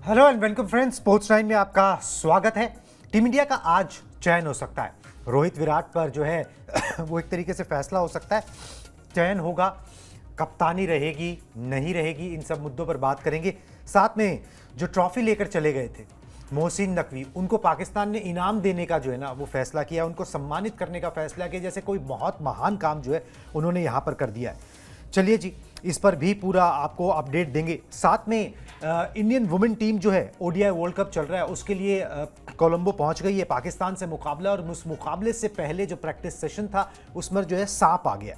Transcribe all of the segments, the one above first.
Hello and welcome friends, sports time में आपका स्वागत है। टीम इंडिया का आज चयन हो सकता है। रोहित विराट पर जो है वो एक तरीके से फैसला हो सकता है, चयन होगा, कप्तानी रहेगी नहीं रहेगी, इन सब मुद्दों पर बात करेंगे। साथ में जो ट्रॉफी लेकर चले गए थे मोहसिन नकवी, उनको पाकिस्तान ने इनाम देने का जो है ना वो फैसला किया, उनको सम्मानित करने का फैसला किया, जैसे कोई बहुत महान काम जो है उन्होंने यहाँ पर कर दिया है। चलिए जी, इस पर भी पूरा आपको अपडेट देंगे। साथ में इंडियन वुमेन टीम जो है ओडीआई वर्ल्ड कप चल रहा है उसके लिए कोलंबो पहुंच गई है। पाकिस्तान से मुकाबला, और उस मुकाबले से पहले जो प्रैक्टिस सेशन था उसमें जो है सांप आ गया।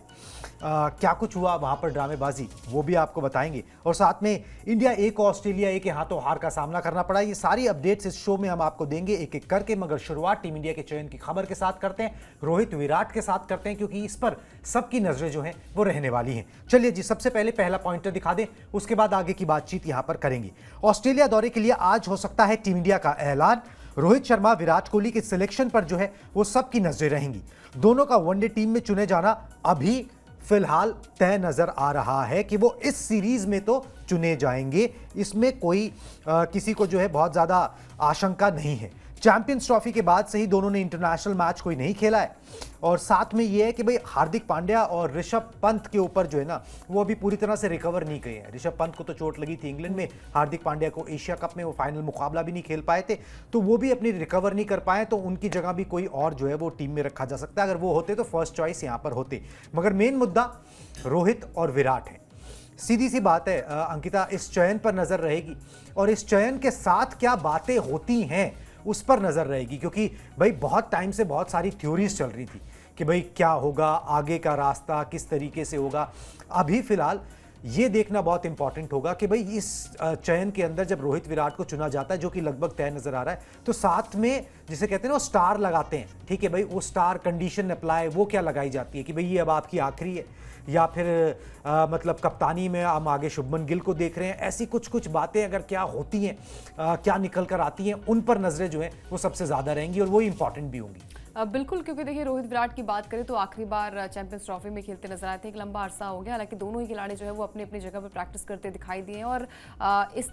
क्या कुछ हुआ वहां पर ड्रामेबाजी, वो भी आपको बताएंगे। और साथ में इंडिया ए को ऑस्ट्रेलिया ए के हाथों हार का सामना करना पड़ा। ये सारी अपडेट्स इस शो में हम आपको देंगे एक एक करके, मगर शुरुआत टीम इंडिया के चयन की खबर के साथ करते हैं, रोहित विराट के साथ करते हैं, क्योंकि इस पर सबकी नजरें जो हैं वो रहने वाली हैं। चलिए जी, सबसे पहले पहला पॉइंटर दिखा दें, उसके बाद आगे की बातचीत यहां पर करेंगे। ऑस्ट्रेलिया दौरे के लिए आज हो सकता है टीम इंडिया का ऐलान। रोहित शर्मा, विराट कोहली के सिलेक्शन पर जो है वो सबकी नजरें रहेंगी। दोनों का वनडे टीम में चुने जाना अभी फिलहाल तय नजर आ रहा है कि वो इस सीरीज में तो चुने जाएंगे, इसमें कोई किसी को जो है बहुत ज्यादा आशंका नहीं है। चैंपियंस ट्रॉफी के बाद से ही दोनों ने इंटरनेशनल मैच कोई नहीं खेला है। और साथ में ये है कि भाई हार्दिक पांड्या और ऋषभ पंत के ऊपर जो है ना वो अभी पूरी तरह से रिकवर नहीं किए हैं। ऋषभ पंत को तो चोट लगी थी इंग्लैंड में, हार्दिक पांड्या को एशिया कप में वो फाइनल मुकाबला भी नहीं खेल पाए थे, तो वो भी अपनी रिकवर नहीं कर पाए, तो उनकी जगह भी कोई और जो है वो टीम में रखा जा सकता है। अगर वो होते तो फर्स्ट चॉइस यहां पर होते, मगर मेन मुद्दा रोहित और विराट है। सीधी सी बात है अंकिता, इस चयन पर नजर रहेगी और इस चयन के साथ क्या बातें होती हैं उस पर नजर रहेगी, क्योंकि भाई बहुत टाइम से बहुत सारी थ्योरीज चल रही थी कि भाई क्या होगा, आगे का रास्ता किस तरीके से होगा। अभी फिलहाल ये देखना बहुत इंपॉर्टेंट होगा कि भाई इस चयन के अंदर जब रोहित विराट को चुना जाता है, जो कि लगभग तय नजर आ रहा है, तो साथ में जिसे कहते हैं ना वो स्टार लगाते हैं, ठीक है भाई, वो स्टार कंडीशन अप्लाई वो क्या लगाई जाती है कि भाई ये अब आपकी आखिरी है, या फिर मतलब कप्तानी में हम आगे शुभमन गिल को देख रहे हैं। ऐसी कुछ कुछ बातें अगर क्या होती हैं, क्या निकल कर आती हैं, उन पर नजरें जो हैं वो सबसे ज़्यादा रहेंगी और वो इंपॉर्टेंट भी होंगी। बिल्कुल, क्योंकि देखिए रोहित विराट की बात करें तो आखिरी बार चैंपियंस ट्रॉफी में खेलते नजर आए थे, एक लंबा अरसा हो गया। हालांकि दोनों ही खिलाड़ी जो है वो अपनी अपनी जगह पर प्रैक्टिस करते दिखाई दिए हैं, और इस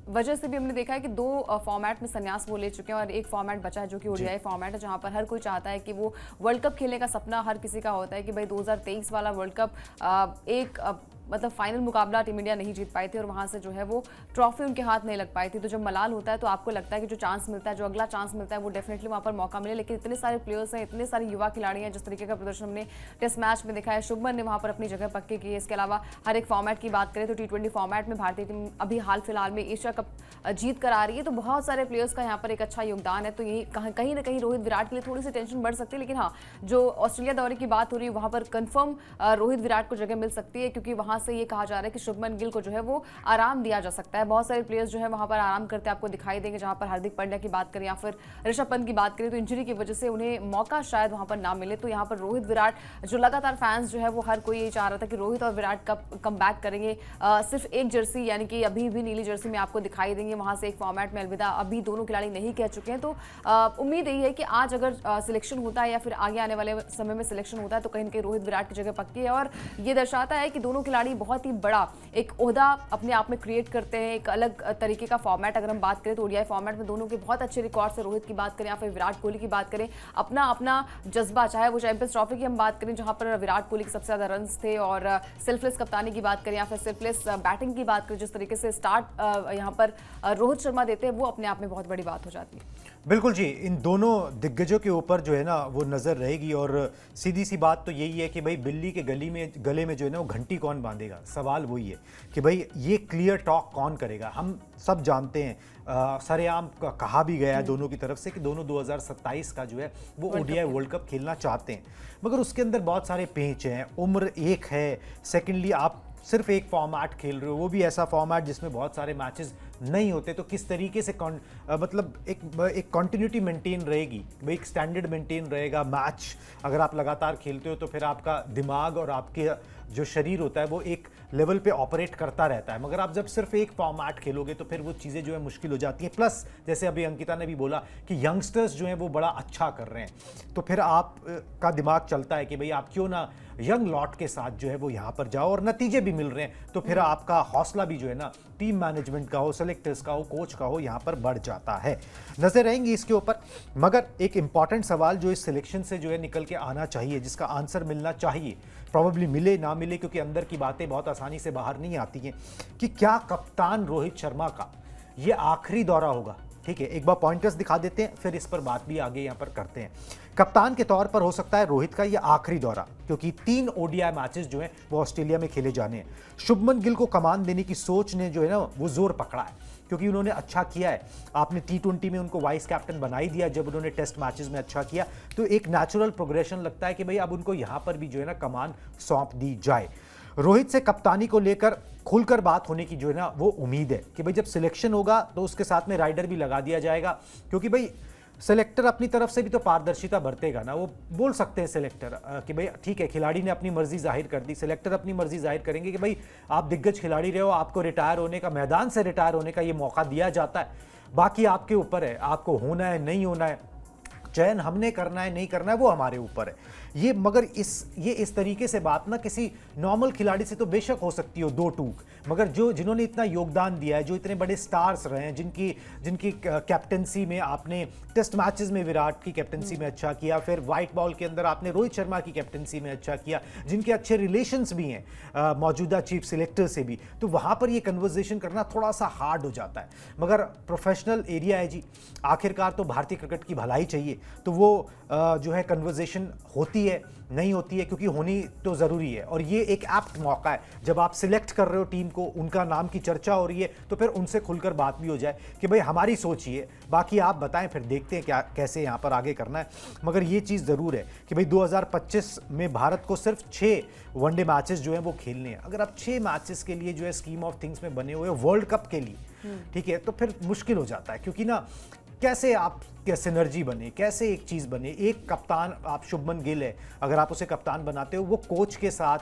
वजह से भी हमने देखा है कि दो फॉर्मेट में संन्यास वो ले चुके हैं और एक फॉर्मेट बचा है जो कि ओडीआई फॉर्मेट है, जहां पर हर कोई चाहता है कि वो वर्ल्ड कप खेलने का सपना हर किसी का होता है कि भाई 2023 वाला वर्ल्ड कप एक मतलब फाइनल मुकाबला टीम इंडिया नहीं जीत पाई थी और वहां से जो है वो ट्रॉफी उनके हाथ नहीं लग पाई थी। तो जब मलाल होता है तो आपको लगता है कि जो चांस मिलता है, जो अगला चांस मिलता है, वो डेफिनेटली वहां पर मौका मिले। लेकिन इतने सारे प्लेयर्स हैं, इतने सारे युवा खिलाड़ी हैं, जिस तरीके का प्रदर्शन हमने टेस्ट मैच में देखा है, शुभमन ने वहां पर अपनी जगह पक्की की है। इसके अलावा हर एक फॉर्मेट की बात करें तो T20 फॉर्मेट में भारतीय टीम अभी हाल फिलहाल में एशिया कप जीत कर आ रही है, तो बहुत सारे प्लेयर्स का यहाँ पर एक अच्छा योगदान है। तो यही कहीं ना कहीं रोहित विराट के लिए थोड़ी सी टेंशन बढ़ सकती है। लेकिन हाँ, जो ऑस्ट्रेलिया दौरे की बात हो रही है वहां पर कंफर्म रोहित विराट को जगह मिल सकती है, क्योंकि वहां से ये कहा जा रहा है कि शुभमन गिल को जो है वो आराम दिया जा सकता है। बहुत सारे प्लेयर्स जो है वहां पर आराम करते आपको दिखाई देंगे, जहां पर हार्दिक पांड्या की बात करें या फिर ऋषभ पंत की बात करें तो इंजरी की वजह से उन्हें मौका शायद वहां पर ना मिले। तो यहाँ पर रोहित विराट, जो लगातार फैंस जो है वो हर कोई ये चाह रहा था कि रोहित और विराट कब कम बैक करेंगे। सिर्फ एक जर्सी यानी कि अभी भी नीली जर्सी में आपको दिखाई देंगे, वहां से एक फॉर्मेट में अलविदा अभी दोनों खिलाड़ी नहीं कह चुके हैं। तो उम्मीद यही है कि आज अगर सिलेक्शन होता है या फिर आगे आने वाले समय में सिलेक्शन होता है तो कहीं ना कहीं रोहित विराट की जगह पक्की है, और ये दर्शाता है कि दोनों खिलाड़ी बहुत ही बड़ा एक ओहदा अपने आप में क्रिएट करते हैं। एक अलग तरीके का फॉर्मेट अगर हम बात करें तो ओडीआई फॉर्मेट में दोनों के बहुत अच्छे रिकॉर्ड्स है। रोहित की बात करें या फिर विराट कोहली की बात करें, अपना अपना जज्बा, चाहे वो चैंपियंस ट्रॉफी की हम बात करें जहां पर विराट कोहली के सबसे ज्यादा रन्स थे, और सेल्फलेस कप्तानी की बात करें या फिर सेल्फलेस बैटिंग की बात करें, जिस तरीके से स्टार्ट यहां पर रोहित शर्मा देते हैं वो अपने आप में बहुत बड़ी बात हो जाती है। बिल्कुल जी, इन दोनों दिग्गजों के ऊपर जो है ना वो नज़र रहेगी। और सीधी सी बात तो यही है कि भाई बिल्ली के गले में जो है ना वो घंटी कौन बांधेगा, सवाल वही है कि भाई ये क्लियर टॉक कौन करेगा। हम सब जानते हैं, सरेआम कहा भी गया है दोनों की तरफ से कि दोनों 2027 का जो है वो ओडीआई वर्ल्ड कप खेलना चाहते हैं, मगर उसके अंदर बहुत सारे पेंच हैं, उम्र एक है, सेकेंडली आप सिर्फ एक फॉर्मेट खेल रहे हो, वो भी ऐसा फॉर्मेट जिसमें बहुत सारे मैचेस नहीं होते, तो किस तरीके से मतलब एक कंटिन्यूटी मेंटेन रहेगी, भाई एक स्टैंडर्ड मेंटेन रहेगा। मैच अगर आप लगातार खेलते हो तो फिर आपका दिमाग और आपके जो शरीर होता है वो एक लेवल पे ऑपरेट करता रहता है, मगर आप जब सिर्फ एक फॉर्मेट खेलोगे तो फिर वो चीज़ें जो है मुश्किल हो जाती हैं। प्लस जैसे अभी अंकिता ने भी बोला कि यंगस्टर्स जो हैं वो बड़ा अच्छा कर रहे हैं, तो फिर आप का दिमाग चलता है कि भाई आप क्यों ना यंग लॉट के साथ जो है वो यहाँ पर जाओ और नतीजे भी मिल रहे हैं, तो फिर आपका हौसला भी जो है ना टीम मैनेजमेंट का हो, सेलेक्टर्स का हो, कोच का हो, यहाँ पर बढ़ जाता है। नजर रहेंगी इसके ऊपर। मगर एक इंपॉर्टेंट सवाल जो इस सिलेक्शन से जो है निकल के आना चाहिए, जिसका आंसर मिलना चाहिए, प्रॉबेबली मिले ना मिले क्योंकि अंदर की बातें बहुत आसानी से बाहर नहीं आती हैं, कि क्या कप्तान रोहित शर्मा का ये आखिरी दौरा होगा। ठीक है, एक बार पॉइंटर्स दिखा देते हैं, फिर इस पर बात भी आगे यहाँ पर करते हैं। कप्तान के तौर पर हो सकता है रोहित का ये आखिरी दौरा, क्योंकि 3 ओडीआई मैचेस जो हैं वो ऑस्ट्रेलिया में खेले जाने हैं। शुभमन गिल को कमान देने की सोच ने जो है ना वो जोर पकड़ा है, क्योंकि उन्होंने अच्छा किया है। आपने T20 में उनको वाइस कैप्टन बना ही दिया, जब उन्होंने टेस्ट मैचेस में अच्छा किया, तो एक नेचुरल प्रोग्रेशन लगता है कि भाई अब उनको यहाँ पर भी जो है ना कमान सौंप दी जाए। रोहित से कप्तानी को लेकर खुलकर बात होने की जो है ना वो उम्मीद है कि भाई जब सिलेक्शन होगा तो उसके साथ में राइडर भी लगा दिया जाएगा, क्योंकि भाई सेलेक्टर अपनी तरफ से भी तो पारदर्शिता बरतेगा ना। वो बोल सकते हैं सेलेक्टर कि भाई ठीक है, खिलाड़ी ने अपनी मर्जी जाहिर कर दी, सेलेक्टर अपनी मर्जी जाहिर करेंगे कि भाई आप दिग्गज खिलाड़ी रहे हो, आपको रिटायर होने का, मैदान से रिटायर होने का ये मौका दिया जाता है, बाकी आपके ऊपर है, आपको होना है नहीं होना है, चयन हमने करना है नहीं करना है वो हमारे ऊपर है। ये मगर ये इस तरीके से बात ना किसी नॉर्मल खिलाड़ी से तो बेशक हो सकती हो दो टूक, मगर जिन्होंने इतना योगदान दिया है, जो इतने बड़े स्टार्स रहे हैं, जिनकी कैप्टनसी में आपने टेस्ट मैचेस में विराट की कैप्टनसी में अच्छा किया, फिर वाइट बॉल के अंदर आपने रोहित शर्मा की कैप्टनसी में अच्छा किया, जिनके अच्छे रिलेशंस भी हैं मौजूदा चीफ सिलेक्टर से भी, तो वहाँ पर ये कन्वर्जेशन करना थोड़ा सा हार्ड हो जाता है। मगर प्रोफेशनल एरिया है जी, आखिरकार तो भारतीय क्रिकेट की भलाई चाहिए, तो वो जो है कन्वर्जेशन होती है नहीं होती है, क्योंकि होनी तो ज़रूरी है। और ये एक एप्ट मौका है, जब आप सिलेक्ट कर रहे हो टीम को, उनका नाम की चर्चा हो रही है, तो फिर उनसे खुलकर बात भी हो जाए कि भाई हमारी सोच ये, बाकी आप बताएं, फिर देखते हैं क्या कैसे यहाँ पर आगे करना है। मगर ये चीज़ ज़रूर है कि भाई 2025 में भारत को सिर्फ 6 वनडे मैचेस जो हैं वो खेलने हैं। अगर आप 6 मैचेस के लिए जो है स्कीम ऑफ थिंग्स में बने हुए वर्ल्ड कप के लिए, ठीक है, तो फिर मुश्किल हो जाता है, क्योंकि ना कैसे आप क्या सिनर्जी बने, कैसे एक चीज़ बने। एक कप्तान, आप शुभमन गिल है, अगर आप उसे कप्तान बनाते हो, वो कोच के साथ,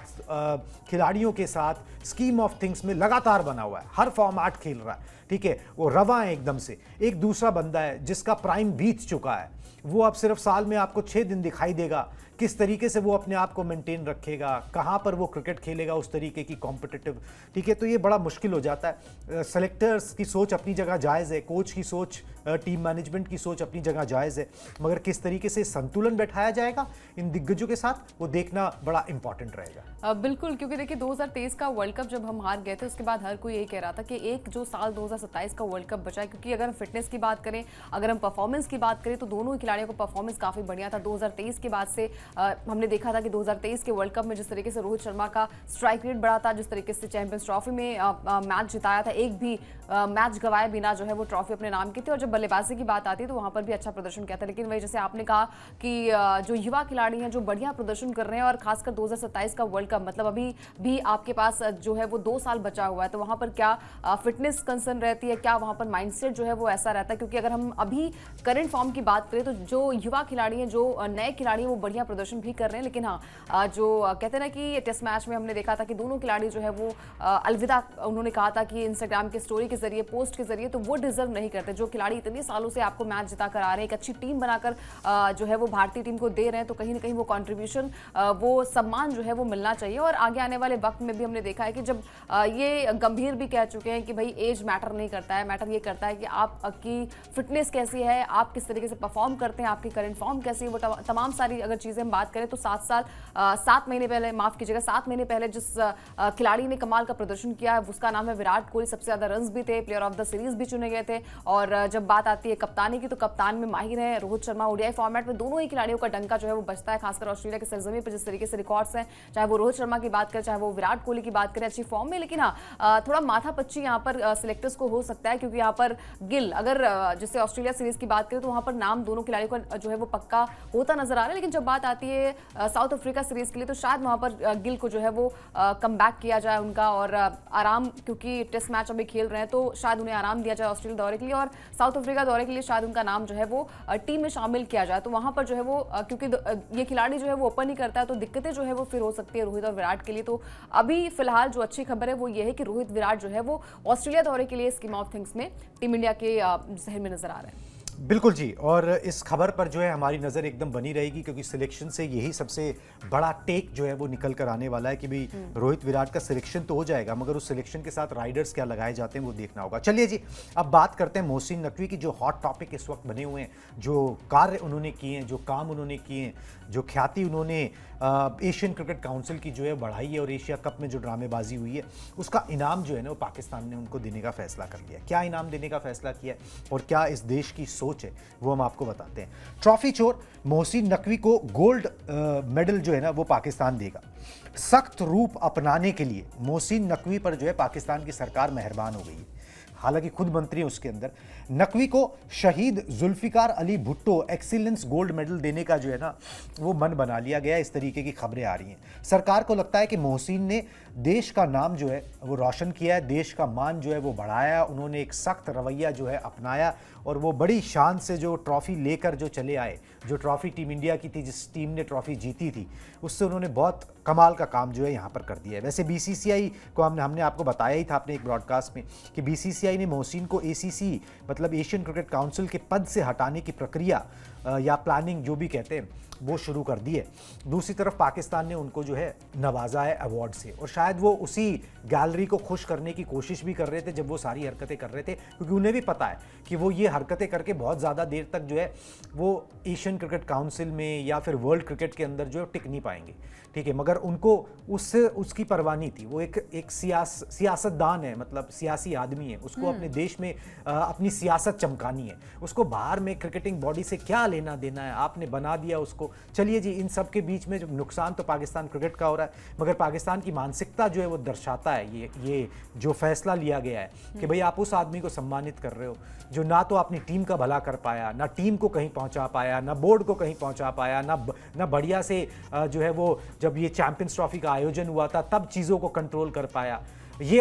खिलाड़ियों के साथ स्कीम ऑफ थिंग्स में लगातार बना हुआ है, हर फॉर्मेट खेल रहा है, ठीक है, वो रवा है एकदम से। एक दूसरा बंदा है जिसका प्राइम बीत चुका है, वो अब सिर्फ साल में आपको 6 दिन दिखाई देगा, किस तरीके से वो अपने आप को मेंटेन रखेगा, कहाँ पर वो क्रिकेट खेलेगा उस तरीके की कॉम्पिटिटिव, ठीक है, तो ये बड़ा मुश्किल हो जाता है। सेलेक्टर्स की सोच अपनी जगह जायज़ है, कोच की सोच, टीम मैनेजमेंट की सोच अपनी जगह जायज़ है, मगर किस तरीके से संतुलन बैठाया जाएगा इन दिग्गजों के साथ, वो देखना बड़ा इंपॉर्टेंट रहेगा। बिल्कुल, क्योंकि देखिए 2023 का वर्ल्ड कप जब हम हार गए थे, उसके बाद हर कोई यही कह रहा था कि एक जो साल 2027 का वर्ल्ड कप बचा है, क्योंकि अगर हम फिटनेस की बात करें, अगर हम परफॉर्मेंस की बात करें, तो दोनों ही खिलाड़ियों का परफॉर्मेंस काफ़ी बढ़िया था। 2023 के बाद से हमने देखा था कि 2023 के वर्ल्ड कप में जिस तरीके से रोहित शर्मा का स्ट्राइक रेट बढ़ा था, जिस तरीके से चैंपियंस ट्रॉफी में मैच जिताया था, एक भी मैच गवाए बिना जो है वो ट्रॉफी अपने नाम की थी। और जब बल्लेबाजी की बात आती है तो वहां पर भी अच्छा प्रदर्शन किया था। लेकिन वही जैसे आपने कहा कि जो युवा खिलाड़ी हैं जो बढ़िया प्रदर्शन कर रहे हैं, और खासकर 2027 का वर्ल्ड कप, मतलब अभी भी आपके पास जो है वो 2 साल बचा हुआ है, तो वहां पर क्या फिटनेस कंसर्न रहती है, क्या वहां पर माइंडसेट जो है वो ऐसा रहता है? क्योंकि अगर हम अभी करंट फॉर्म की बात करें तो जो युवा खिलाड़ी हैं, जो नए खिलाड़ी हैं, वो बढ़िया प्रदर्शन भी कर रहे हैं। लेकिन हाँ, जो कहते हैं ना कि टेस्ट मैच में हमने देखा था कि दोनों खिलाड़ी जो है वो अलविदा उन्होंने कहा था कि इंस्टाग्राम के स्टोरी के जरिए, पोस्ट के जरिए, तो वो डिजर्व नहीं करते। जो खिलाड़ी इतने सालों से आपको मैच जिता कर आ रहे हैं, एक अच्छी टीम बनाकर जो है वो भारतीय टीम को दे रहे हैं, तो कहीं ना कहीं वो कंट्रीब्यूशन, वो सम्मान जो है वो मिलना चाहिए। और आगे आने वाले वक्त में भी हमने देखा है कि जब ये गंभीर भी कह चुके हैं कि भाई एज मैटर नहीं करता है, मैटर ये करता है कि आपकी फिटनेस कैसी है, आप किस तरीके से परफॉर्म करते हैं, आपकी करंट फॉर्म कैसी है, वो तमाम सारी अगर चीज़ें हम बात करें तो 7 महीने पहले, माफ कीजिएगा, 7 महीने पहले जिस खिलाड़ी ने कमाल का प्रदर्शन किया है उसका नाम है विराट कोहली। सबसे ज्यादा रन्स भी थे, प्लेयर ऑफ द सीरीज भी चुने गए थे। और जब बात आती है कप्तानी की, तो कप्तान में माहिर है रोहित शर्मा। ओडीआई फॉर्मेट में दोनों ही खिलाड़ियों का डंका जो है वो बचता है, खासकर ऑस्ट्रेलिया के सरजमीन पर जिस तरीके से रिकॉर्ड्स हैं, चाहे वो रोहित शर्मा की बात करें, चाहे वो विराट कोहली की बात करें, अच्छी फॉर्म में। लेकिन हाँ, थोड़ा माथापच्ची यहाँ पर सिलेक्टर्स को हो सकता है, क्योंकि यहाँ पर गिल, अगर जैसे ऑस्ट्रेलिया सीरीज की बात करें तो वहां पर नाम दोनों खिलाड़ियों का जो है वो पक्का होता नजर आ रहा है। लेकिन जब बात आती है साउथ अफ्रीका सीरीज के लिए, तो शायद वहां पर गिल को जो है वो कम बैक किया जाए उनका, और आराम, क्योंकि टेस्ट मैच अभी खेल रहे हैं तो शायद उन्हें आराम दिया जाए ऑस्ट्रेलिया दौरे के लिए, और साउथ अफ्रीका दौरे के लिए शायद उनका नाम जो है वो टीम में शामिल किया जाए। तो वहां पर जो है वो, क्योंकि ये खिलाड़ी जो है वो ओपन ही करता है, तो दिक्कतें जो है वो फिर हो सकती है रोहित और विराट के लिए। तो अभी फिलहाल जो अच्छी खबर है वो ये है कि रोहित विराट जो है वो ऑस्ट्रेलिया दौरे के लिए स्कीम ऑफ थिंग्स में टीम इंडिया के जहन में नजर आ रहे हैं। बिल्कुल जी। और इस खबर पर जो है हमारी नज़र एकदम बनी रहेगी, क्योंकि सिलेक्शन से यही सबसे बड़ा टेक जो है वो निकल कर आने वाला है कि भाई रोहित विराट का सिलेक्शन तो हो जाएगा, मगर उस सिलेक्शन के साथ राइडर्स क्या लगाए जाते हैं वो देखना होगा। चलिए जी, अब बात करते हैं मोहसिन नकवी की, जो हॉट टॉपिक इस वक्त बने हुए हैं, जो कार्य उन्होंने किए हैं, जो काम उन्होंने किए हैं, जो ख्याति उन्होंने एशियन क्रिकेट काउंसिल की जो है बढ़ाई है, और एशिया कप में जो ड्रामेबाजी हुई है उसका इनाम जो है ना वो पाकिस्तान ने उनको देने का फैसला कर लिया। क्या इनाम देने का फैसला किया है और क्या इस देश की सोच है वो हम आपको बताते हैं। ट्रॉफी चोर मोहसिन नकवी को गोल्ड मेडल जो है ना वो पाकिस्तान देगा। सख्त रूप अपनाने के लिए मोहसिन नकवी पर जो है पाकिस्तान की सरकार मेहरबान हो गई है। हालांकि खुद मंत्री हैं उसके अंदर। नकवी को Shaheed Zulfikar Ali Bhutto excellence gold medal देने का जो है ना वो मन बना लिया गया, इस तरीके की खबरें आ रही हैं। सरकार को लगता है कि मोहसिन ने देश का नाम जो है वो रोशन किया है, देश का मान जो है वो बढ़ाया, उन्होंने एक सख्त रवैया जो है अपनाया, और वो बड़ी शान से जो ट्रॉफी लेकर जो चले आए, जो ट्रॉफी टीम इंडिया की थी, जिस टीम ने ट्रॉफी जीती थी, उससे उन्होंने बहुत कमाल का काम जो है यहाँ पर कर दिया है। वैसे बीसीसीआई को हमने आपको बताया ही था अपने एक ब्रॉडकास्ट में कि बीसीसीआई ने मोहसिन को एसीसी मतलब एशियन क्रिकेट काउंसिल के पद से हटाने की प्रक्रिया या प्लानिंग जो भी कहते हैं वो शुरू कर दी है। दूसरी तरफ पाकिस्तान ने उनको जो है नवाजा है अवार्ड से, और शायद वो उसी गैलरी को खुश करने की कोशिश भी कर रहे थे जब वो सारी हरकतें कर रहे थे, क्योंकि उन्हें भी पता है कि वो ये हरकतें करके बहुत ज़्यादा देर तक जो है वो एशियन क्रिकेट काउंसिल में या फिर वर्ल्ड क्रिकेट के अंदर जो है टिक नहीं पाएंगे। ठीक है, मगर उनको उसकी परवाह नहीं थी। वो एक सियासतदान है, मतलब सियासी आदमी है, उसको अपने देश में अपनी सियासत चमकानी है, उसको बाहर में क्रिकेटिंग बॉडी से क्या लेना देना है, आपने बना दिया उसको। चलिए जी, इन सब के बीच में जो नुकसान तो पाकिस्तान क्रिकेट का हो रहा है, मगर पाकिस्तान की मानसिकता जो है वो दर्शाता है ये जो फैसला लिया गया है कि भाई आप उस आदमी को सम्मानित कर रहे हो जो ना तो अपनी टीम का भला कर पाया, ना टीम को कहीं पहुंचा पाया, ना बोर्ड को कहीं पहुंचा पाया, ना बढ़िया से जो है वो जब ये चैंपियंस ट्रॉफी का आयोजन हुआ था तब चीज़ों को कंट्रोल कर पाया।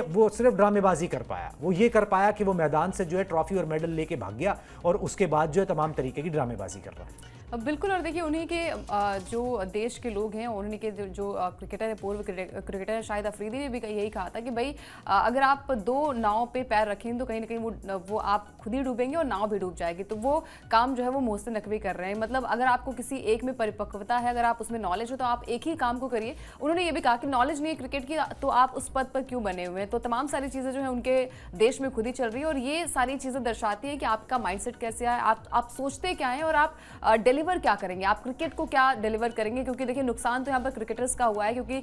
वो सिर्फ ड्रामेबाजी कर पाया, वो ये कर पाया कि वो मैदान से जो है ट्रॉफी और मेडल लेके भाग गया, और उसके बाद जो है तमाम तरीके की ड्रामेबाजी कर रहा है। बिल्कुल। और देखिए, उन्हीं के जो देश के लोग हैं, उन्हीं के जो क्रिकेटर है, पूर्व क्रिकेटर है शाहिद अफरीदी ने भी यही कहा था कि भाई अगर आप दो नाव पे पैर रखें तो कहीं ना कहीं वो आप खुद ही डूबेंगे और नाव भी डूब जाएगी। तो वो काम जो है वो मोहसिन नकवी कर रहे हैं। मतलब अगर आपको किसी एक में परिपक्वता है, अगर आप उसमें नॉलेज हो तो आप एक ही काम को करिए। उन्होंने ये भी कहा कि नॉलेज नहीं है क्रिकेट की तो आप उस पद पर क्यों बने हुए हैं। तो तमाम सारी चीज़ें जो है उनके देश में खुद ही चल रही है, और ये सारी चीज़ें दर्शाती है कि आपका माइंडसेट कैसे है, आप सोचते क्या हैं और आप डिलीवर क्या करेंगे, आप क्रिकेट को क्या डिलीवर करेंगे। क्योंकि देखिए, नुकसान तो यहाँ पर क्रिकेटर्स का हुआ है, क्योंकि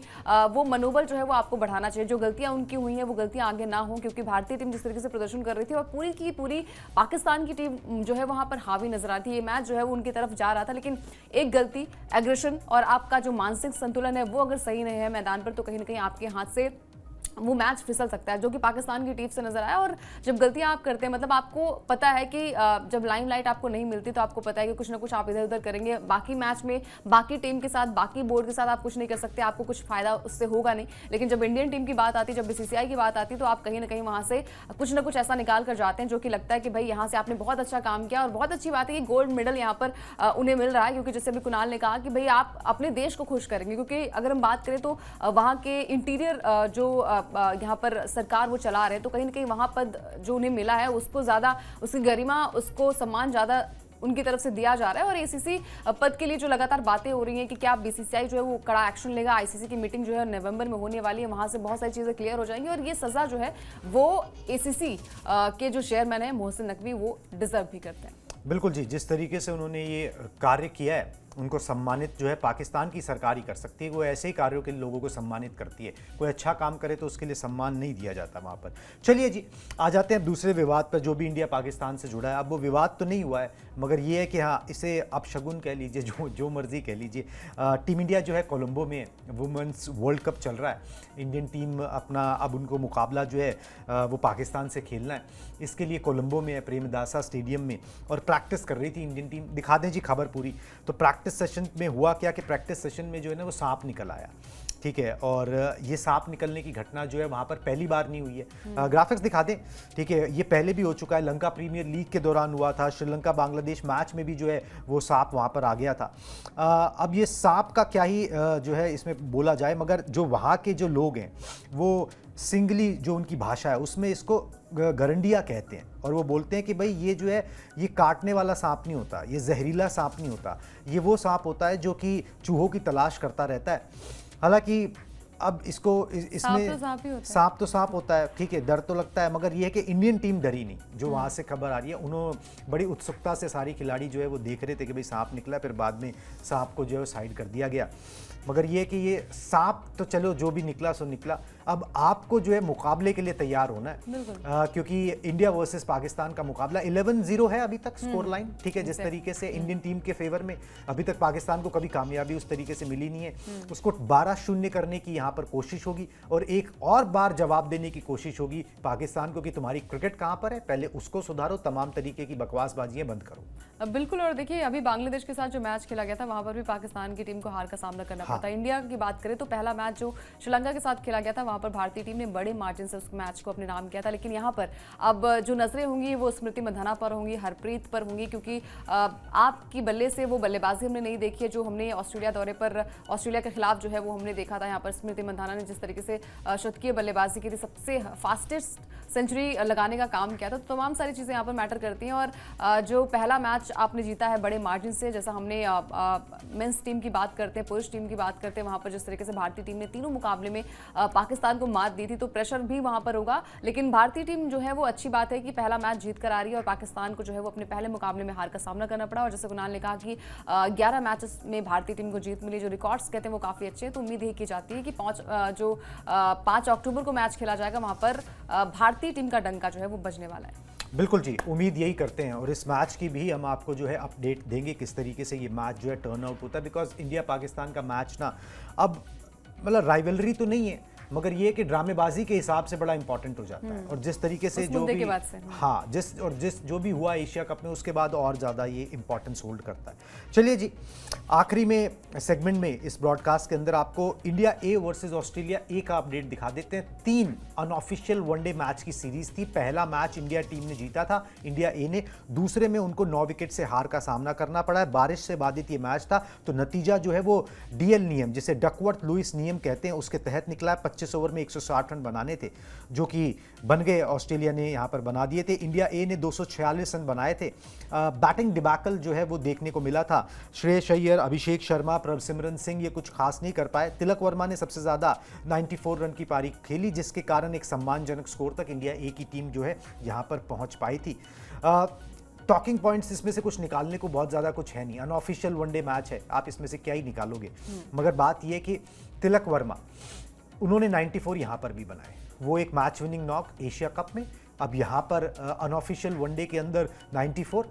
वो मनोबल जो है वो आपको बढ़ाना चाहिए। जो गलतियां उनकी हुई हैं वो गलतियां आगे ना हो, क्योंकि भारतीय टीम जिस तरीके से प्रदर्शन कर रही थी और पूरी की पूरी पाकिस्तान की टीम जो है वहां पर हावी नजर आती है। ये मैच जो है वो उनकी तरफ जा रहा था, लेकिन एक गलती, एग्रेशन और आपका जो मानसिक संतुलन है वो अगर सही नहीं है मैदान पर, तो कहीं ना कहीं आपके हाथ से वो मैच फिसल सकता है, जो कि पाकिस्तान की टीम से नजर आया। और जब गलतियां आप करते हैं, मतलब आपको पता है कि जब लाइमलाइट आपको नहीं मिलती तो आपको पता है कि कुछ ना कुछ आप इधर उधर करेंगे, बाकी मैच में बाकी टीम के साथ, बाकी बोर्ड के साथ आप कुछ नहीं कर सकते, आपको कुछ फायदा उससे होगा नहीं। लेकिन जब इंडियन टीम की बात आती है, जब बीसीसीआई की बात आती है, तो आप कहीं ना कहीं वहां से कुछ ना कुछ ऐसा निकाल कर जाते हैं जो कि लगता है कि भाई यहाँ से आपने बहुत अच्छा काम किया। और बहुत अच्छी बात है कि गोल्ड मेडल यहाँ पर उन्हें मिल रहा है, क्योंकि जैसे अभी कुणाल ने कहा कि भाई आप अपने देश को खुश करेंगे। क्योंकि अगर हम बात करें तो वहाँ के इंटीरियर जो यहाँ पर सरकार वो चला रहे हैं, तो कहीं ना कहीं वहां पद जो उन्हें मिला है उसको ज्यादा, उसकी गरिमा, उसको सम्मान ज्यादा उनकी तरफ से दिया जा रहा है। और एसीसी पद के लिए जो लगातार बातें हो रही हैं कि क्या बीसीसीआई जो है वो कड़ा एक्शन लेगा, आईसीसी की मीटिंग जो है नवंबर में होने वाली है, वहां से बहुत सारी चीजें क्लियर हो जाएंगी, और ये सजा जो है वो एसीसी के जो चेयरमैन है मोहसिन नकवी वो डिजर्व भी करते हैं। बिल्कुल जी, जिस तरीके से उन्होंने ये कार्य किया है उनको सम्मानित जो है पाकिस्तान की सरकार ही कर सकती है। वो ऐसे ही कार्यों के लोगों को सम्मानित करती है। कोई अच्छा काम करे तो उसके लिए सम्मान नहीं दिया जाता वहाँ पर। चलिए जी, आ जाते हैं दूसरे विवाद पर जो भी इंडिया पाकिस्तान से जुड़ा है। अब वो विवाद तो नहीं हुआ है, मगर ये है कि हाँ, इसे अपशगुन कह लीजिए, जो मर्जी कह लीजिए। टीम इंडिया जो है कोलंबो में वुमेंस वर्ल्ड कप चल रहा है। इंडियन टीम अपना अब उनको मुकाबला जो है वो पाकिस्तान से खेलना है। इसके लिए कोलंबो में प्रेमदासा स्टेडियम में और प्रैक्टिस कर रही थी इंडियन टीम। दिखा दें जी खबर पूरी। तो प्रैक्टिस सेशन में हुआ क्या कि प्रैक्टिस सेशन में जो है ना वो सांप निकल आया। ठीक ठीक है, और ये सांप निकलने की घटना जो है वहाँ पर पहली बार नहीं हुई है। ग्राफिक्स दिखा दें, ठीक है, ये पहले भी हो चुका है, लंका प्रीमियर लीग के दौरान हुआ था, श्रीलंका बांग्लादेश मैच में भी जो है वो सांप वहाँ पर आ गया था। अब ये सांप का क्या ही जो है इसमें बोला जाए, मगर जो वहाँ के जो लोग हैं वो सिंगली जो उनकी भाषा है उसमें इसको गरंडिया कहते हैं, और वो बोलते हैं कि भाई ये जो है ये काटने वाला सांप नहीं होता, ये जहरीला सांप नहीं होता, ये वो सांप होता है जो कि चूहों की तलाश करता रहता है। हालांकि अब इसको इसमें सांप तो सांप होता है, ठीक है, डर तो लगता है, मगर ये है कि इंडियन टीम डरी नहीं। जो वहाँ से खबर आ रही है, उन्होंने बड़ी उत्सुकता से सारी खिलाड़ी जो है वो देख रहे थे कि भाई सांप निकला, फिर बाद में सांप को जो है साइड कर दिया गया। मगर ये कि ये सांप तो चलो जो भी निकला सो निकला, अब आपको जो है मुकाबले के लिए तैयार होना है, क्योंकि इंडिया वर्सेस पाकिस्तान का मुकाबला 11-0 है अभी तक स्कोर लाइन, ठीक है, जिस तरीके से इंडियन टीम के फेवर में अभी तक पाकिस्तान को कभी कामयाबी उस तरीके से मिली नहीं है। उसको 12-0 करने की यहाँ पर कोशिश होगी और एक और बार जवाब देने की कोशिश होगी पाकिस्तान को कि तुम्हारी क्रिकेट कहाँ पर है, पहले उसको सुधारो, तमाम तरीके की बकवासबाजियां बंद करो। बिल्कुल, और देखिए अभी बांग्लादेश के साथ जो मैच खेला गया था वहां पर भी पाकिस्तान की टीम को हार का सामना करना पड़ा। इंडिया की बात करें तो पहला मैच जो श्रीलंका के साथ खेला गया था वहां पर भारतीय टीम ने बड़े मार्जिन से उस मैच को अपने नाम किया था, लेकिन यहाँ पर अब जो नजरें होंगी वो स्मृति मंधाना पर होंगी, हरप्रीत पर होंगी, क्योंकि आपकी बल्ले से वो बल्लेबाजी हमने नहीं देखी है जो हमने ऑस्ट्रेलिया दौरे पर ऑस्ट्रेलिया के खिलाफ जो है वो हमने देखा था। यहाँ पर स्मृति मंधाना ने जिस तरीके से शतकीय बल्लेबाजी की थी, सबसे फास्टेस्ट सेंचुरी लगाने का काम किया था, तो तमाम सारी चीज़ें यहाँ पर मैटर करती हैं। और जो पहला मैच आपने जीता है बड़े मार्जिन से, जैसा हमने मेंस टीम की बात करते हैं, पुरुष टीम की बात करते हैं, वहाँ पर जिस तरीके से भारतीय टीम ने तीनों मुकाबले में पाकिस्तान को मात दी थी, तो प्रेशर भी वहाँ पर होगा। लेकिन भारतीय टीम जो है वो अच्छी बात है कि पहला मैच जीत कर आ रही है और पाकिस्तान को जो है वो अपने पहले मुकाबले में हार का सामना करना पड़ा। और जैसे कुणाल ने कहा कि 11 मैचेस में भारतीय टीम को जीत मिली, जो रिकॉर्ड्स कहते हैं वो काफ़ी अच्छे हैं, तो उम्मीद यही की जाती है कि 5 अक्टूबर को मैच खेला जाएगा, वहाँ पर भारतीय टीम का डंका जो है वो बजने वाला है। बिल्कुल जी, उम्मीद यही करते हैं, और इस मैच की भी हम आपको जो है अपडेट देंगे किस तरीके से ये मैच जो है टर्न आउट होता है, बिकॉज इंडिया पाकिस्तान का मैच ना अब मतलब राइवलरी तो नहीं है, मगर ये कि ड्रामेबाजी के हिसाब से बड़ा इंपॉर्टेंट हो जाता है। और जिस तरीके से जो भी जो भी हुआ एशिया कप में, उसके बाद और ज़्यादा ये इंपॉर्टेंस होल्ड करता है। चलिए जी, आखिरी में सेगमेंट में इस ब्रॉडकास्ट के अंदर आपको India A versus Australia A का अपडेट दिखा देते हैं। 3 अनऑफिशियल वनडे मैच की सीरीज थी। पहला मैच इंडिया टीम ने जीता था, इंडिया ए ने, दूसरे में उनको 9 विकेट से हार का सामना करना पड़ा है। बारिश से बाधित ये मैच था, तो नतीजा जो है वो डीएल नियम, जिसे डकवर्थ लुइस नियम कहते हैं, उसके तहत निकला है। 25 ओवर में 160 रन बनाने थे, जो कि बन गए, ऑस्ट्रेलिया ने यहां पर बना दिए थे। इंडिया ए ने 246 रन बनाए थे। बैटिंग डिबैकल जो है वो देखने को मिला था। श्रेयस अय्यर, अभिषेक शर्मा, प्रभसिमरन सिंह ये कुछ खास नहीं कर पाए। तिलक वर्मा ने सबसे ज्यादा 94 रन की पारी खेली, जिसके कारण एक सम्मानजनक स्कोर तक इंडिया ए की टीम जो है यहां पर पहुंच पाई थी। टॉकिंग पॉइंट्स इसमें से कुछ निकालने को बहुत ज़्यादा कुछ है नहीं, अनऑफिशियल वनडे मैच है, आप इसमें से क्या ही निकालोगे। मगर बात यह कि तिलक वर्मा, उन्होंने 94 यहाँ पर भी बनाए, वो एक match winning knock Asia cup में, अब यहाँ पर अनऑफिशियल वनडे के अंदर 94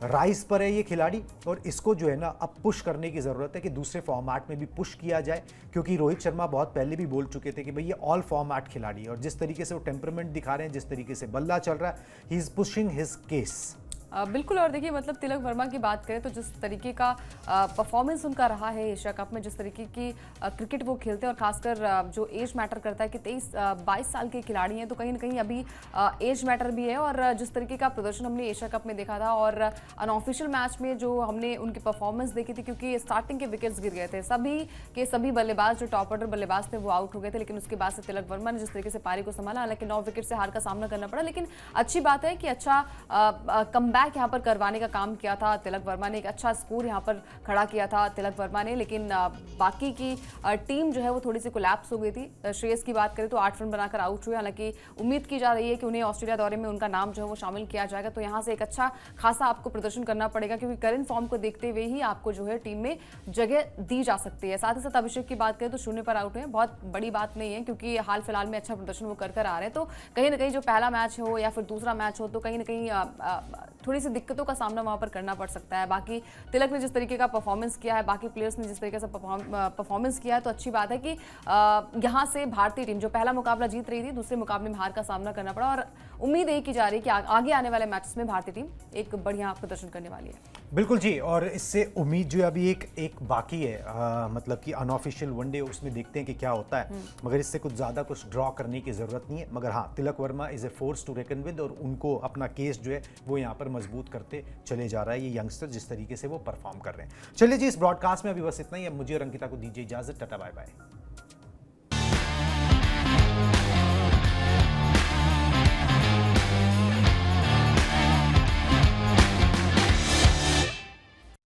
राइज पर है ये खिलाड़ी। और इसको जो है ना अब पुश करने की ज़रूरत है कि दूसरे फॉर्मेट में भी पुश किया जाए, क्योंकि रोहित शर्मा बहुत पहले भी बोल चुके थे कि भाई ये ऑल फॉर्मेट खिलाड़ी है, और जिस तरीके से वो टेम्परामेंट दिखा रहे हैं, जिस तरीके से बल्ला चल रहा है, he is pushing his case. बिल्कुल, और देखिए मतलब तिलक वर्मा की बात करें तो जिस तरीके का परफॉर्मेंस उनका रहा है एशिया कप में, जिस तरीके की क्रिकेट वो खेलते हैं, और खासकर जो एज मैटर करता है कि 23-22 साल के खिलाड़ी हैं, तो कहीं ना कहीं अभी एज मैटर भी है। और जिस तरीके का प्रदर्शन हमने एशिया कप में देखा था, और अनऑफिशियल मैच में जो हमने उनकी परफॉर्मेंस देखी थी, क्योंकि स्टार्टिंग के विकेट्स गिर गए थे, सभी के सभी बल्लेबाज जो टॉप ऑर्डर बल्लेबाज थे वो आउट हो गए थे, लेकिन उसके बाद से तिलक वर्मा ने जिस तरीके से पारी को संभाला, हालांकि 9 विकेट से हार का सामना करना पड़ा, लेकिन अच्छी बात है कि अच्छा कमबैक यहाँ पर करवाने का काम किया था तिलक वर्मा ने। एक अच्छा स्कोर यहाँ पर खड़ा किया था तिलक वर्मा ने, लेकिन बाकी की टीम जो है वो थोड़ी सी कोलैप्स हो गई थी। श्रेयस की बात करें तो 8 रन बनाकर आउट हुए, हालांकि उम्मीद की जा रही है कि उन्हें ऑस्ट्रेलिया दौरे में उनका नाम जो है वो शामिल किया जाएगा, तो यहाँ से एक अच्छा खासा आपको प्रदर्शन करना पड़ेगा, क्योंकि करंट फॉर्म को देखते हुए ही आपको जो है टीम में जगह दी जा सकती है। साथ ही साथ अभिषेक की बात करें तो 0 पर आउट हुए, बहुत बड़ी बात नहीं है, क्योंकि हाल फिलहाल में अच्छा प्रदर्शन वो कर आ रहे हैं, तो कहीं ना कहीं जो पहला मैच हो या फिर दूसरा मैच हो, तो कहीं ना कहीं थोड़ी सी दिक्कतों का सामना वहां पर करना पड़ सकता है। बाकी तिलक ने जिस तरीके का परफॉर्मेंस किया है, बाकी प्लेयर्स ने जिस तरीके से परफॉर्मेंस किया है, तो अच्छी बात है कि यहां से भारतीय टीम जो पहला मुकाबला जीत रही थी, दूसरे मुकाबले में हार का सामना करना पड़ा, और उम्मीद यही की जा रही है कि आगे आने वाले मैचेस में भारतीय टीम एक बढ़िया प्रदर्शन करने वाली है। बिल्कुल जी, और इससे उम्मीद जो है अभी एक बाकी है, मतलब कि अनऑफिशियल वनडे, उसमें देखते हैं कि क्या होता है। मगर इससे कुछ ज़्यादा कुछ ड्रॉ करने की ज़रूरत नहीं है। मगर हाँ, Tilak Varma is a force to reckon with, और उनको अपना केस जो है वो यहाँ पर मजबूत करते चले जा रहा है ये यंगस्टर, जिस तरीके से वो परफॉर्म कर रहे हैं। चलिए जी, इस ब्रॉडकास्ट में अभी बस इतना ही। अब मुझे और अंकिता को दीजिए इजाज़त। Tata bye bye.